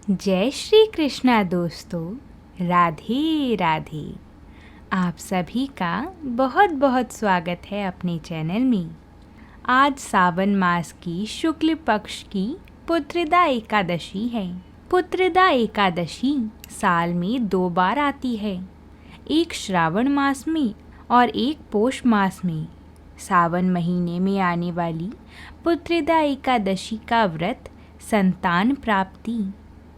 जय श्री कृष्णा दोस्तों, राधे राधे। आप सभी का बहुत बहुत स्वागत है अपने चैनल में। आज सावन मास की शुक्ल पक्ष की पुत्रदा एकादशी है। पुत्रदा एकादशी साल में 2 बार आती है, एक श्रावण मास में और एक पोष मास में। सावन महीने में आने वाली पुत्रदा एकादशी का व्रत संतान प्राप्ति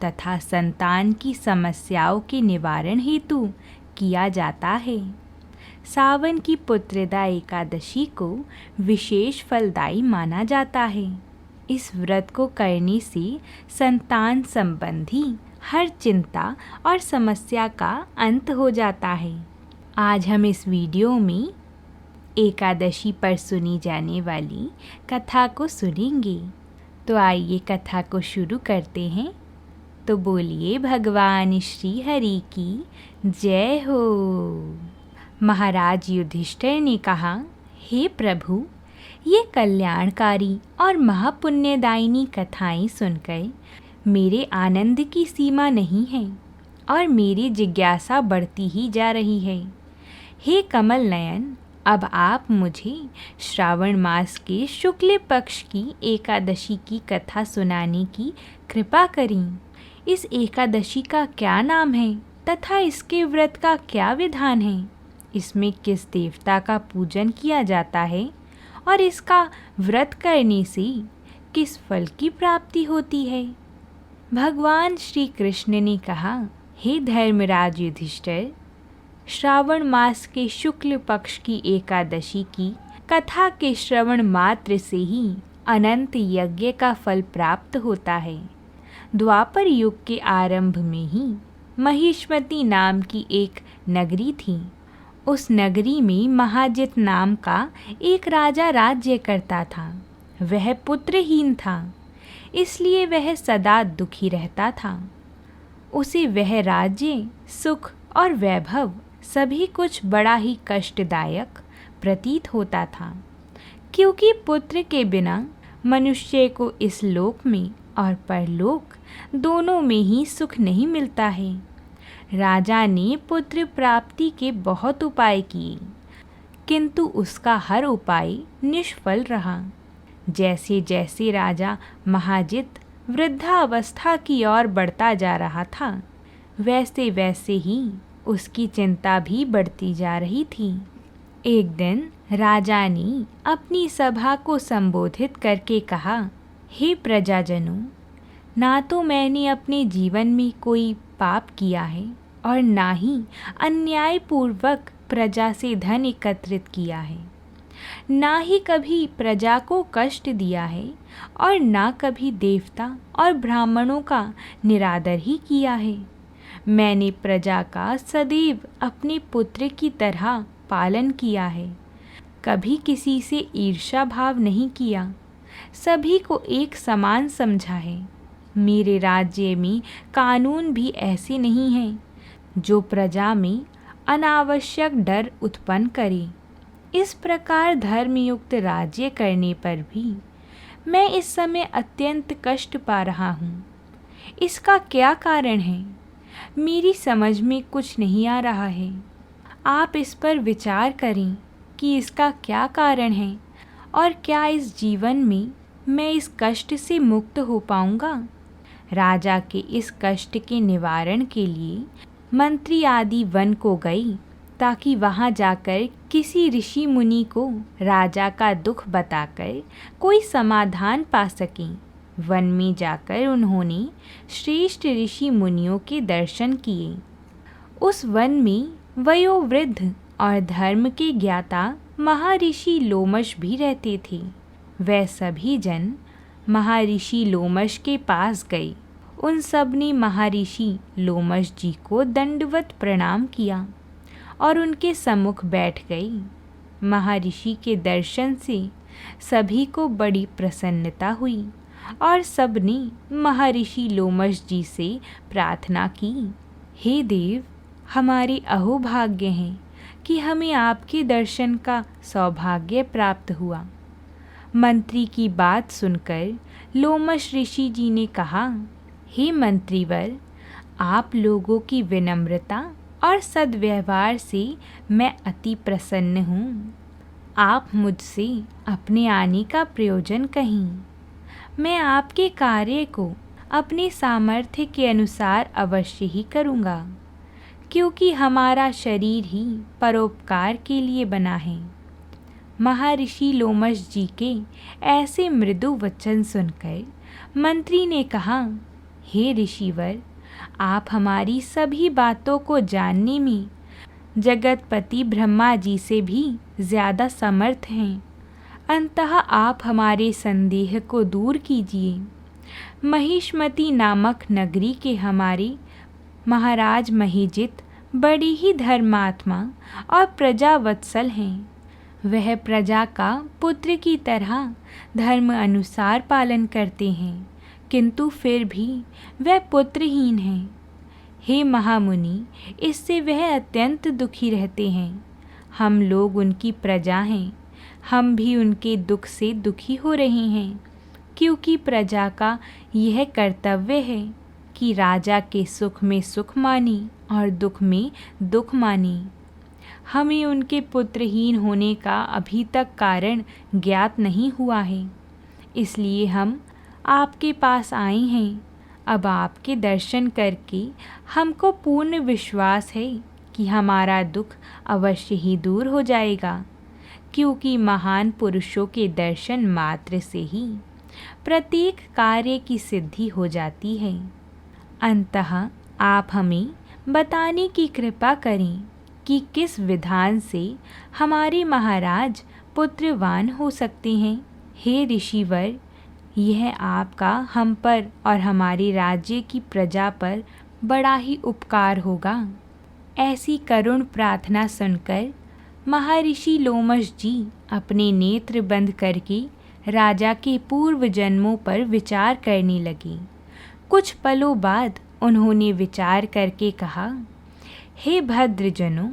तथा संतान की समस्याओं के निवारण हेतु किया जाता है। सावन की पुत्रदा एकादशी को विशेष फलदायी माना जाता है। इस व्रत को करने से संतान संबंधी हर चिंता और समस्या का अंत हो जाता है। आज हम इस वीडियो में एकादशी पर सुनी जाने वाली कथा को सुनेंगे। तो आइए कथा को शुरू करते हैं। तो बोलिए भगवान श्री हरि की जय हो। महाराज युधिष्ठिर ने कहा, हे प्रभु, ये कल्याणकारी और महापुण्यदायिनी कथाएं सुनकर मेरे आनंद की सीमा नहीं है और मेरी जिज्ञासा बढ़ती ही जा रही है। हे कमल नयन, अब आप मुझे श्रावण मास के शुक्ल पक्ष की एकादशी की कथा सुनाने की कृपा करें। इस एकादशी का क्या नाम है तथा इसके व्रत का क्या विधान है? इसमें किस देवता का पूजन किया जाता है और इसका व्रत करने से किस फल की प्राप्ति होती है? भगवान श्री कृष्ण ने कहा, हे धर्मराज युधिष्ठिर, श्रावण मास के शुक्ल पक्ष की एकादशी की कथा के श्रवण मात्र से ही अनंत यज्ञ का फल प्राप्त होता है। द्वापर युग के आरंभ में ही महिष्मती नाम की एक नगरी थी। उस नगरी में महाजित नाम का एक राजा राज्य करता था। वह पुत्रहीन था, इसलिए वह सदा दुखी रहता था। उसे वह राज्य, सुख और वैभव सभी कुछ बड़ा ही कष्टदायक प्रतीत होता था, क्योंकि पुत्र के बिना मनुष्य को इस लोक में और परलोक दोनों में ही सुख नहीं मिलता है। राजा ने पुत्र प्राप्ति के बहुत उपाय किए, किंतु उसका हर उपाय निष्फल रहा। जैसे जैसे राजा महाजित वृद्धावस्था की ओर बढ़ता जा रहा था, वैसे वैसे ही उसकी चिंता भी बढ़ती जा रही थी। एक दिन राजा ने अपनी सभा को संबोधित करके कहा, हे प्रजाजनों, ना तो मैंने अपने जीवन में कोई पाप किया है और ना ही अन्यायपूर्वक प्रजा से धन एकत्रित किया है, ना ही कभी प्रजा को कष्ट दिया है और ना कभी देवता और ब्राह्मणों का निरादर ही किया है। मैंने प्रजा का सदैव अपने पुत्र की तरह पालन किया है, कभी किसी से ईर्ष्या भाव नहीं किया, सभी को एक समान समझा है। मेरे राज्य में कानून भी ऐसे नहीं हैं जो प्रजा में अनावश्यक डर उत्पन्न करे। इस प्रकार धर्मयुक्त राज्य करने पर भी मैं इस समय अत्यंत कष्ट पा रहा हूँ। इसका क्या कारण है? मेरी समझ में कुछ नहीं आ रहा है। आप इस पर विचार करें कि इसका क्या कारण है और क्या इस जीवन में मैं इस कष्ट से मुक्त हो पाऊंगा। राजा के इस कष्ट के निवारण के लिए मंत्री आदि वन को गई, ताकि वहां जाकर किसी ऋषि मुनि को राजा का दुख बताकर कोई समाधान पा सकें। वन में जाकर उन्होंने श्रेष्ठ ऋषि मुनियों के दर्शन किए। उस वन में वयोवृद्ध और धर्म के ज्ञाता महर्षि लोमश भी रहते थे। वह सभी जन महर्षि लोमश के पास गए। उन सब ने महर्षि लोमश जी को दंडवत प्रणाम किया और उनके सम्मुख बैठ गई। महर्षि के दर्शन से सभी को बड़ी प्रसन्नता हुई और सब ने महर्षि लोमश जी से प्रार्थना की, हे देव, हमारे अहोभाग्य हैं कि हमें आपके दर्शन का सौभाग्य प्राप्त हुआ। मंत्री की बात सुनकर लोमश ऋषि जी ने कहा, हे मंत्रीवर, आप लोगों की विनम्रता और सद्व्यवहार से मैं अति प्रसन्न हूँ। आप मुझसे अपने आने का प्रयोजन कहें। मैं आपके कार्य को अपने सामर्थ्य के अनुसार अवश्य ही करूँगा, क्योंकि हमारा शरीर ही परोपकार के लिए बना है। महर्षि लोमश जी के ऐसे मृदु वचन सुनकर मंत्री ने कहा, हे ऋषिवर, आप हमारी सभी बातों को जानने में जगतपति ब्रह्मा जी से भी ज़्यादा समर्थ हैं। अंततः आप हमारे संदेह को दूर कीजिए। महिष्मती नामक नगरी के हमारे महाराज महिजित बड़ी ही धर्मात्मा और प्रजावत्सल हैं। वह प्रजा का पुत्र की तरह धर्म अनुसार पालन करते हैं, किंतु फिर भी वह पुत्रहीन हैं। हे महामुनि, इससे वह अत्यंत दुखी रहते हैं। हम लोग उनकी प्रजा हैं, हम भी उनके दुख से दुखी हो रहे हैं, क्योंकि प्रजा का यह कर्तव्य है कि राजा के सुख में सुख माने और दुख में दुख माने। हमें उनके पुत्रहीन होने का अभी तक कारण ज्ञात नहीं हुआ है, इसलिए हम आपके पास आए हैं। अब आपके दर्शन करके हमको पूर्ण विश्वास है कि हमारा दुख अवश्य ही दूर हो जाएगा, क्योंकि महान पुरुषों के दर्शन मात्र से ही प्रत्येक कार्य की सिद्धि हो जाती है। अंततः आप हमें बताने की कृपा करें कि किस विधान से हमारे महाराज पुत्रवान हो सकते हैं। हे ऋषिवर, यह आपका हम पर और हमारे राज्य की प्रजा पर बड़ा ही उपकार होगा। ऐसी करुण प्रार्थना सुनकर महर्षि लोमश जी अपने नेत्र बंद करके राजा के पूर्व जन्मों पर विचार करने लगे। कुछ पलों बाद उन्होंने विचार करके कहा, हे भद्रजनों,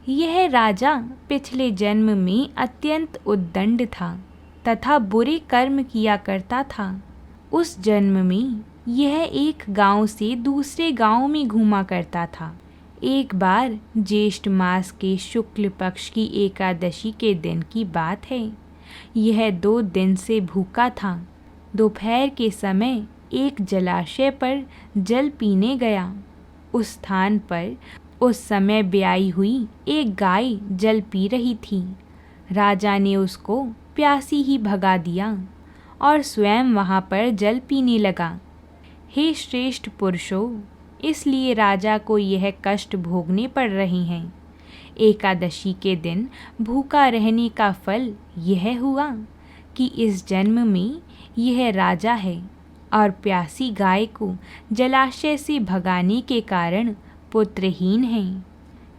यह राजा पिछले जन्म में अत्यंत उद्दंड था तथा बुरे कर्म किया करता था। उस जन्म में यह एक गांव से दूसरे गांव में घूमा करता था। एक बार ज्येष्ठ मास के शुक्ल पक्ष की एकादशी के दिन की बात है। यह 2 दिन से भूखा था। दोपहर के समय एक जलाशय पर जल पीने गया। उस स्थान पर उस समय ब्याई हुई एक गाय जल पी रही थी। राजा ने उसको प्यासी ही भगा दिया और स्वयं वहाँ पर जल पीने लगा। हे श्रेष्ठ पुरुषों, इसलिए राजा को यह कष्ट भोगने पड़ रहे हैं। एकादशी के दिन भूखा रहने का फल यह हुआ कि इस जन्म में यह राजा है और प्यासी गाय को जलाशय से भगाने के कारण पुत्रहीन है।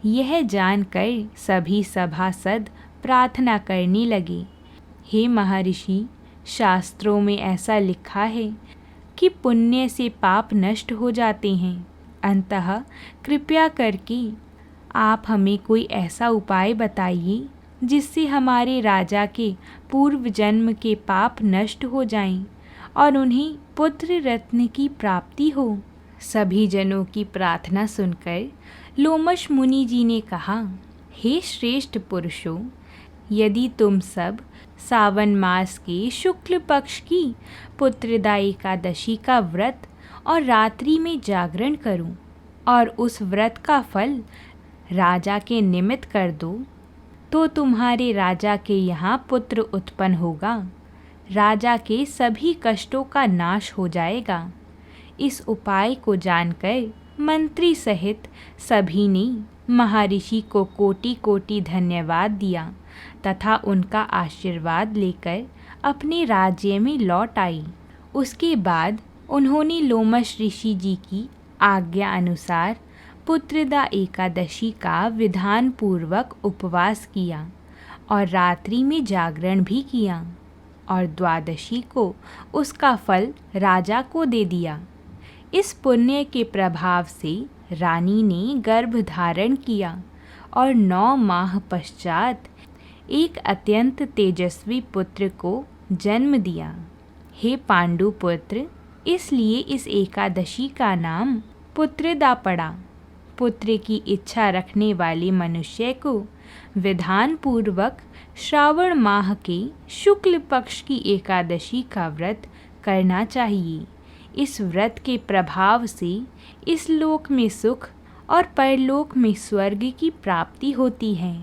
यह जानकर सभी सभासद प्रार्थना करने लगे, हे महर्षि, शास्त्रों में ऐसा लिखा है कि पुण्य से पाप नष्ट हो जाते हैं। अतः कृपया करके आप हमें कोई ऐसा उपाय बताइए जिससे हमारे राजा के पूर्व जन्म के पाप नष्ट हो जाएं और उन्हें पुत्र रत्न की प्राप्ति हो। सभी जनों की प्रार्थना सुनकर लोमश मुनि जी ने कहा, हे श्रेष्ठ पुरुषों, यदि तुम सब सावन मास के शुक्ल पक्ष की पुत्रदा एकादशी का व्रत और रात्रि में जागरण करो और उस व्रत का फल राजा के निमित्त कर दो, तो तुम्हारे राजा के यहाँ पुत्र उत्पन्न होगा। राजा के सभी कष्टों का नाश हो जाएगा। इस उपाय को जानकर मंत्री सहित सभी ने महर्षि को कोटि कोटि धन्यवाद दिया तथा उनका आशीर्वाद लेकर अपने राज्य में लौट आई। उसके बाद उन्होंने लोमश ऋषि जी की आज्ञा अनुसार पुत्रदा एकादशी का विधान पूर्वक उपवास किया और रात्रि में जागरण भी किया और द्वादशी को उसका फल राजा को दे दिया। इस पुण्य के प्रभाव से रानी ने गर्भ धारण किया और 9 माह पश्चात एक अत्यंत तेजस्वी पुत्र को जन्म दिया। हे पांडु पुत्र, इसलिए इस एकादशी का नाम पुत्रदा पड़ा। पुत्र की इच्छा रखने वाले मनुष्य को विधान पूर्वक श्रावण माह के शुक्ल पक्ष की एकादशी का व्रत करना चाहिए। इस व्रत के प्रभाव से इस लोक में सुख और परलोक में स्वर्ग की प्राप्ति होती है।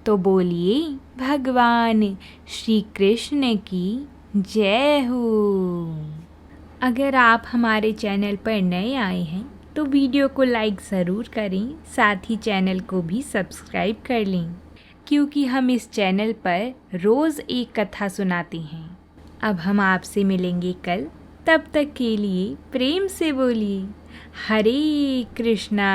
तो बोलिए भगवान श्री कृष्ण की जय हो। अगर आप हमारे चैनल पर नए आए हैं तो वीडियो को लाइक ज़रूर करें, साथ ही चैनल को भी सब्सक्राइब कर लें, क्योंकि हम इस चैनल पर रोज़ एक कथा सुनाते हैं। अब हम आपसे मिलेंगे कल, तब तक के लिए प्रेम से बोलिए हरे कृष्णा।